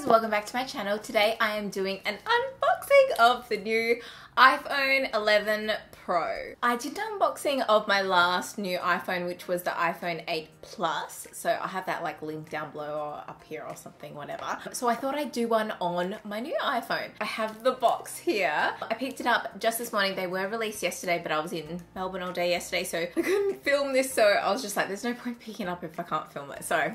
guys, welcome back to my channel. Today I am doing an unboxing of the new iPhone 11 Pro. I did an unboxing of my last new iPhone, which was the iPhone 8 Plus. So I have that like link down below or up here or something, whatever. So I thought I'd do one on my new iPhone. I have the box here. I picked it up just this morning. They were released yesterday, but I was in Melbourne all day yesterday, so I couldn't film this. So I was just like, there's no point picking up if I can't film it. So here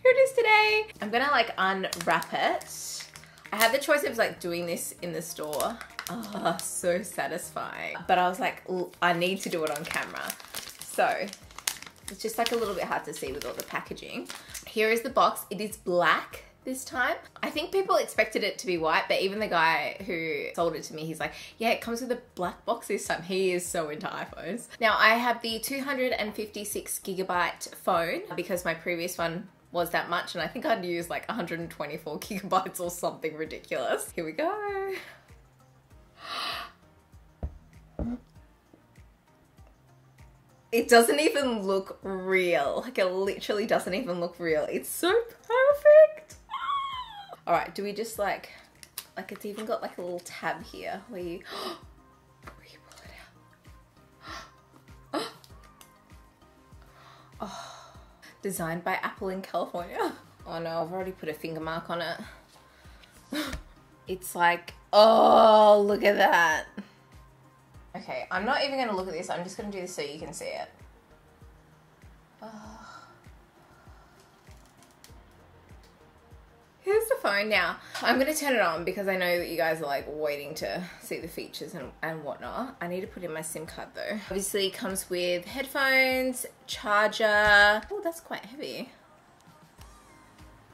it is today. I'm gonna like unwrap it. I had the choice of like doing this in the store. Oh, so satisfying. But I was like, I need to do it on camera. So it's just like a little bit hard to see with all the packaging. Here is the box. It is black this time. I think people expected it to be white, but even the guy who sold it to me, he's like, yeah, it comes with a black box this time. He is so into iPhones. Now I have the 256GB phone because my previous one was that much, and I think I'd use like 124GB or something ridiculous. Here we go. It doesn't even look real. Like, it literally doesn't even look real. It's so perfect. All right, do we just like it's even got like a little tab here where you pull it out. Oh. Designed by Apple in California. Oh no, I've already put a finger mark on it. It's like, oh, look at that. Okay, I'm not even gonna look at this. I'm just gonna do this so you can see it. Oh. Here's the phone now. I'm gonna turn it on because I know that you guys are like waiting to see the features and whatnot. I need to put in my SIM card though. Obviously it comes with headphones, charger. Oh, that's quite heavy.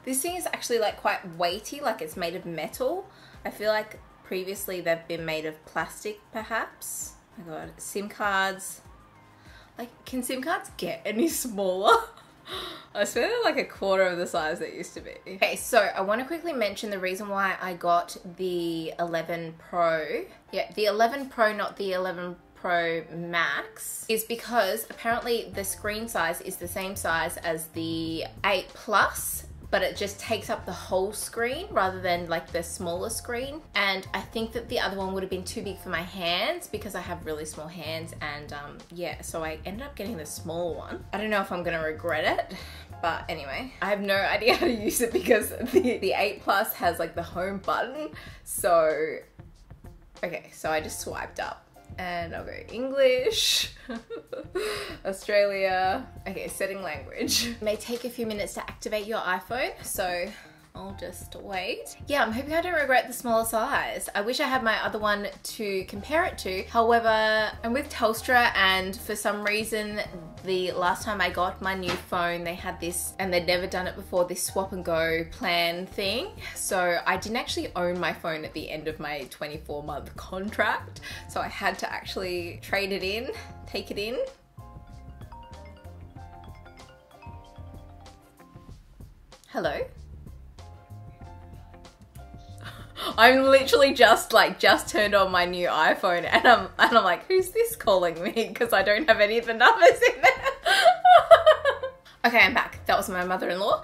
This thing is actually like quite weighty, like it's made of metal. I feel like previously they've been made of plastic perhaps. Oh my god, SIM cards. Like, can SIM cards get any smaller? I swear they're like a quarter of the size they used to be. Okay, so I want to quickly mention the reason why I got the 11 Pro. Yeah, the 11 Pro, not the 11 Pro Max, is because apparently the screen size is the same size as the 8 Plus, but it just takes up the whole screen rather than like the smaller screen. And I think that the other one would have been too big for my hands because I have really small hands, and yeah, so I ended up getting the small one. I don't know if I'm gonna regret it, but anyway, I have no idea how to use it because the 8 Plus has like the home button. So, okay, so I just swiped up. And I'll go English, Australia. Okay, setting language. It may take a few minutes to activate your iPhone, so I'll just wait. Yeah, I'm hoping I don't regret the smaller size. I wish I had my other one to compare it to. However, I'm with Telstra, and for some reason, the last time I got my new phone, they had this, and they'd never done it before, this swap and go plan thing. So I didn't actually own my phone at the end of my 24-month contract. So I had to actually trade it in, take it in. Hello? I'm literally just turned on my new iPhone, and I'm like, who's this calling me? Because I don't have any of the numbers in there. Okay, I'm back. That was my mother-in-law.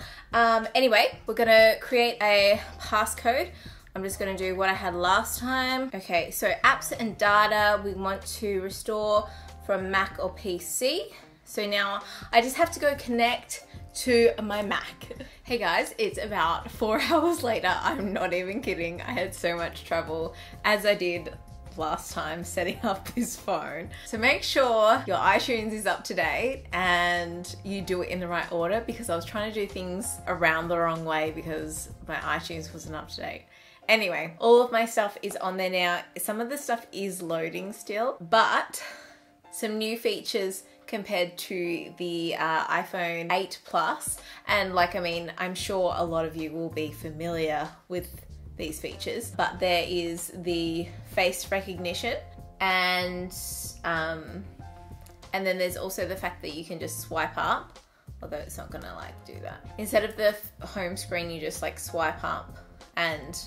Anyway, we're gonna create a passcode. I'm just gonna do what I had last time. Okay, so apps and data, we want to restore from Mac or PC. So now I just have to go connect to my Mac. Hey guys, it's about 4 hours later. I'm not even kidding. I had so much trouble, as I did last time, setting up this phone. So make sure your iTunes is up to date and you do it in the right order, because I was trying to do things around the wrong way because my iTunes wasn't up to date. Anyway, all of my stuff is on there now. Some of the stuff is loading still, but some new features compared to the iPhone 8 Plus. And like, I mean, I'm sure a lot of you will be familiar with these features, but there is the face recognition, and then there's also the fact that you can just swipe up, although it's not gonna like do that. Instead of the home screen, you just like swipe up and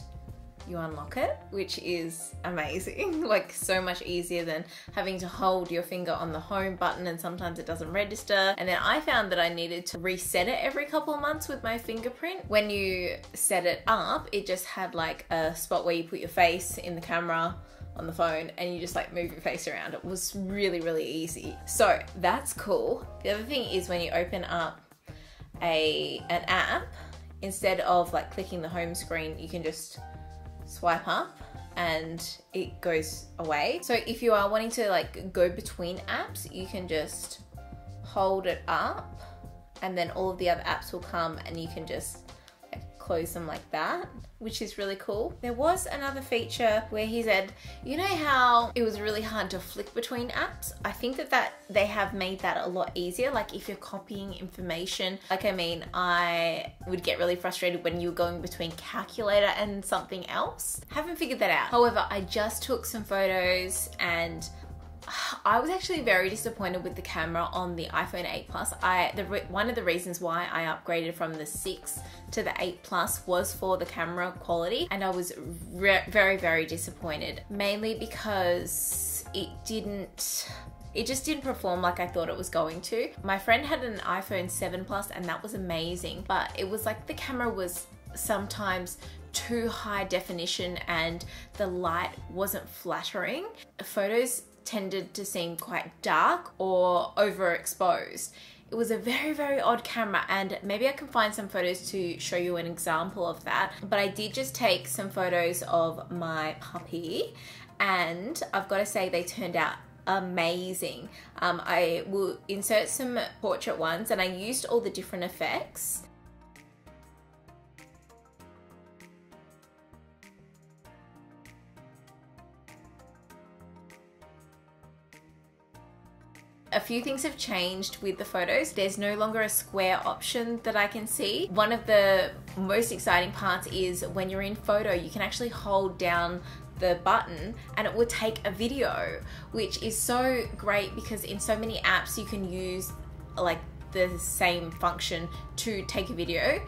you unlock it, which is amazing. Like so much easier than having to hold your finger on the home button and sometimes it doesn't register. And then I found that I needed to reset it every couple of months with my fingerprint. When you set it up, it just had like a spot where you put your face in the camera on the phone and you just like move your face around. It was really, really easy. So that's cool. The other thing is when you open up an app, instead of like clicking the home screen, you can just swipe up and it goes away. So if you are wanting to like go between apps, you can just hold it up and then all of the other apps will come and you can just like close them like that, which is really cool. There was another feature where he said, you know how it was really hard to flick between apps? I think that they have made that a lot easier. Like if you're copying information, like I would get really frustrated when you were going between calculator and something else. Haven't figured that out. However, I just took some photos and I was actually very disappointed with the camera on the iPhone 8 Plus. One of the reasons why I upgraded from the 6 to the 8 Plus was for the camera quality, and I was very, very disappointed. Mainly because it just didn't perform like I thought it was going to. My friend had an iPhone 7 Plus and that was amazing, but it was like the camera was sometimes too high definition and the light wasn't flattering. Photos tended to seem quite dark or overexposed. It was a very, very odd camera, and maybe I can find some photos to show you an example of that. But I did just take some photos of my puppy and I've got to say they turned out amazing. I will insert some portrait ones and I used all the different effects. A few things have changed with the photos. There's no longer a square option that I can see. One of the most exciting parts is when you're in photo, you can actually hold down the button and it will take a video, which is so great because in so many apps you can use like the same function to take a video.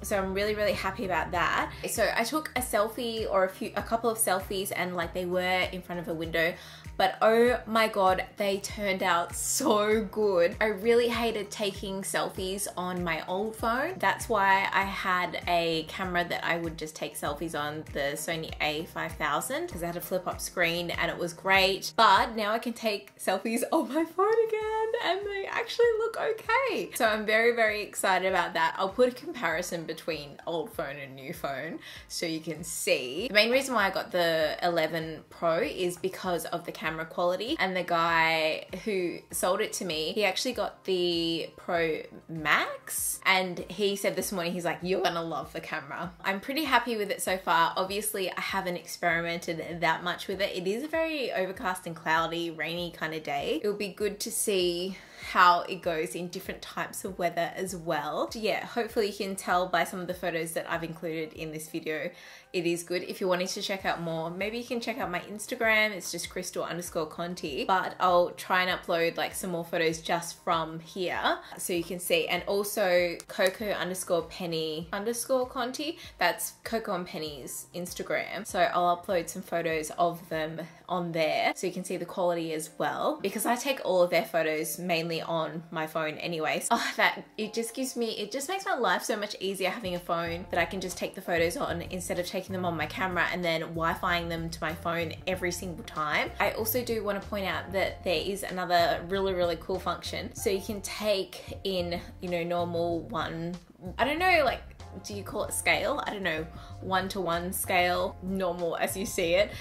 So I'm really, really happy about that. So I took a selfie or a couple of selfies and like they were in front of a window, but oh my God, they turned out so good. I really hated taking selfies on my old phone. That's why I had a camera that I would just take selfies on, the Sony a5000, because I had a flip up screen and it was great. But now I can take selfies on my phone again and they actually look okay. So I'm very, very excited about that. I'll put a comparison between old phone and new phone so you can see. The main reason why I got the 11 Pro is because of the camera quality, and the guy who sold it to me, he actually got the Pro Max and he said this morning, he's like, you're gonna love the camera. I'm pretty happy with it so far. Obviously I haven't experimented that much with it. It is a very overcast and cloudy, rainy kind of day. It would be good to see how it goes in different types of weather as well. So yeah, hopefully you can tell by some of the photos that I've included in this video, it is good. If you're wanting to check out more, maybe you can check out my Instagram. It's just crystal_conte, but I'll try and upload like some more photos just from here so you can see. And also Coco_penny_conte, that's Coco and Penny's Instagram. So I'll upload some photos of them on there so you can see the quality as well, because I take all of their photos mainly on my phone anyways. It just makes my life so much easier having a phone that I can just take the photos on instead of taking them on my camera and then Wi-Fiing them to my phone every single time. I also do want to point out that there is another really, really cool function. So you can take in, you know, normal one, I don't know, like, do you call it scale? I don't know, 1:1 scale, normal as you see it.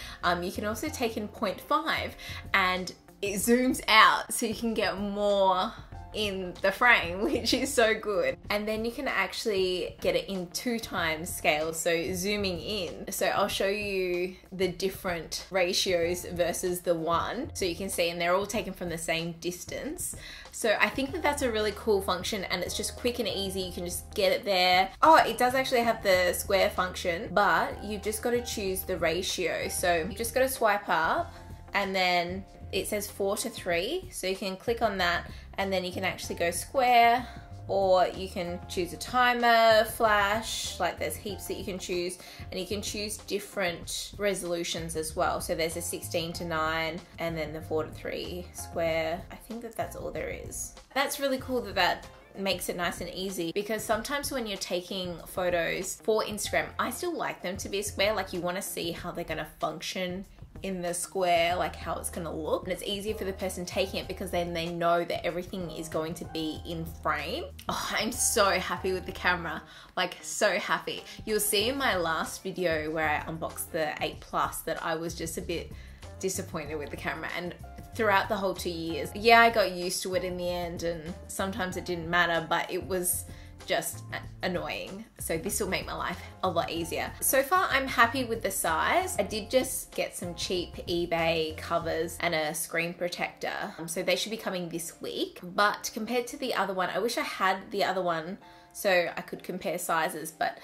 You can also take in 0.5 and it zooms out so you can get more in the frame, which is so good. And then you can actually get it in 2x scale, so zooming in. So I'll show you the different ratios versus the one, so you can see, and they're all taken from the same distance. So I think that that's a really cool function and it's just quick and easy. You can just get it there. Oh, it does actually have the square function, but you've just got to choose the ratio. So you just got to swipe up and then it says 4:3. So you can click on that and then you can actually go square or you can choose a timer, flash, like there's heaps that you can choose, and you can choose different resolutions as well. So there's a 16:9 and then the 4:3 square. I think that that's all there is. That's really cool that that makes it nice and easy, because sometimes when you're taking photos for Instagram, I still like them to be square. Like you want to see how they're going to function in the square, like how it's gonna look, and it's easier for the person taking it because then they know that everything is going to be in frame. Oh, I'm so happy with the camera, like so happy. You'll see in my last video where I unboxed the 8 Plus that I was just a bit disappointed with the camera, and throughout the whole 2 years, yeah, I got used to it in the end, and sometimes it didn't matter, but it was just annoying. So this will make my life a lot easier. So far I'm happy with the size. I did just get some cheap eBay covers and a screen protector, so they should be coming this week. But compared to the other one, I wish I had the other one so I could compare sizes, but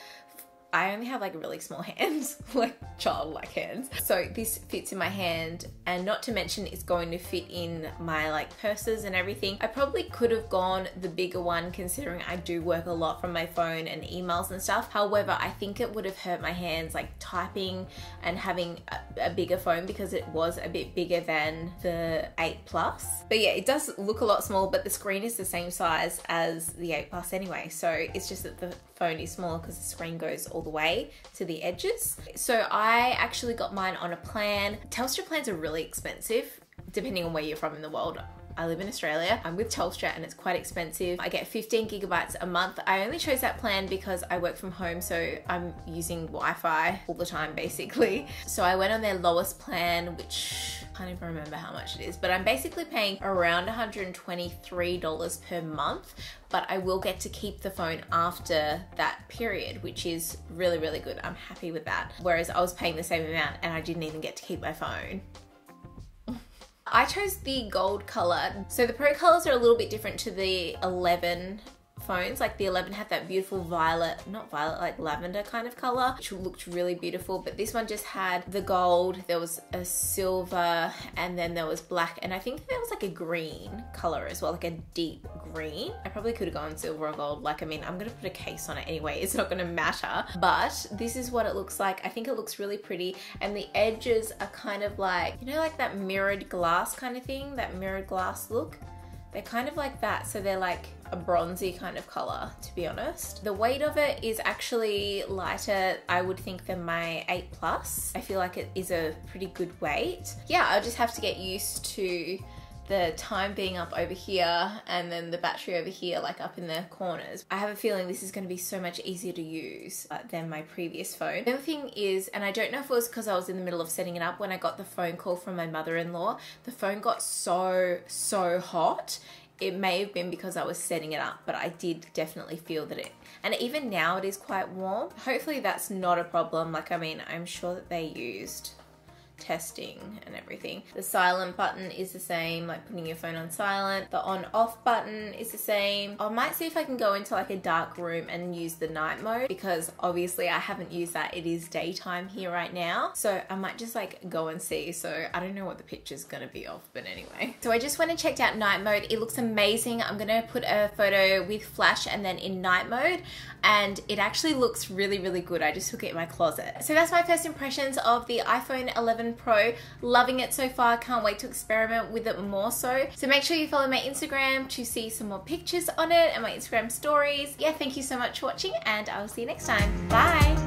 I only have like really small hands, like childlike hands. So this fits in my hand, and not to mention it's going to fit in my like purses and everything. I probably could have gone the bigger one considering I do work a lot from my phone and emails and stuff. However, I think it would have hurt my hands like typing and having a bigger phone, because it was a bit bigger than the 8 Plus. But yeah, it does look a lot small, but the screen is the same size as the 8 Plus anyway. So it's just that the phone is smaller because the screen goes all the way to the edges. So I actually got mine on a plan. Telstra plans are really expensive depending on where you're from in the world. I live in Australia. I'm with Telstra and it's quite expensive. I get 15 gigabytes a month. I only chose that plan because I work from home, so I'm using Wi-Fi all the time basically. So I went on their lowest plan, which I can't even remember how much it is, but I'm basically paying around $123 per month, but I will get to keep the phone after that period, which is really, really good. I'm happy with that. Whereas I was paying the same amount and I didn't even get to keep my phone. I chose the gold color. So the Pro colors are a little bit different to the 11 phones. Like the 11 had that beautiful violet, not violet, like lavender kind of color, which looked really beautiful. But this one just had the gold, there was a silver, and then there was black, and I think there was like a green color as well, like a deep green. I probably could have gone silver or gold. Like, I mean, I'm gonna put a case on it anyway, it's not gonna matter. But this is what it looks like. I think it looks really pretty, and the edges are kind of like, you know, like that mirrored glass kind of thing, that mirrored glass look. They're kind of like that, so they're like a bronzy kind of color, to be honest. The weight of it is actually lighter, I would think, than my 8 Plus. I feel like it is a pretty good weight. Yeah, I'll just have to get used to the time being up over here and then the battery over here, like up in the corners. I have a feeling this is going to be so much easier to use than my previous phone. The other thing is, and I don't know if it was because I was in the middle of setting it up, when I got the phone call from my mother-in-law, the phone got so hot. It may have been because I was setting it up, but I did definitely feel that it, and even now it is quite warm. Hopefully that's not a problem. Like, I mean, I'm sure that they used testing and everything. The silent button is the same, like putting your phone on silent. The on off button is the same. I might see if I can go into like a dark room and use the night mode, because obviously I haven't used that. It is daytime here right now, so I might just like go and see. So I don't know what the picture's gonna be of, but anyway. So I just went and checked out night mode. It looks amazing. I'm gonna put a photo with flash and then in night mode, and it actually looks really, really good. I just took it in my closet. So that's my first impressions of the iPhone 11 Pro. Loving it so far. Can't wait to experiment with it more so. So make sure you follow my Instagram to see some more pictures on it and my Instagram stories. Yeah, thank you so much for watching, and I will see you next time. Bye.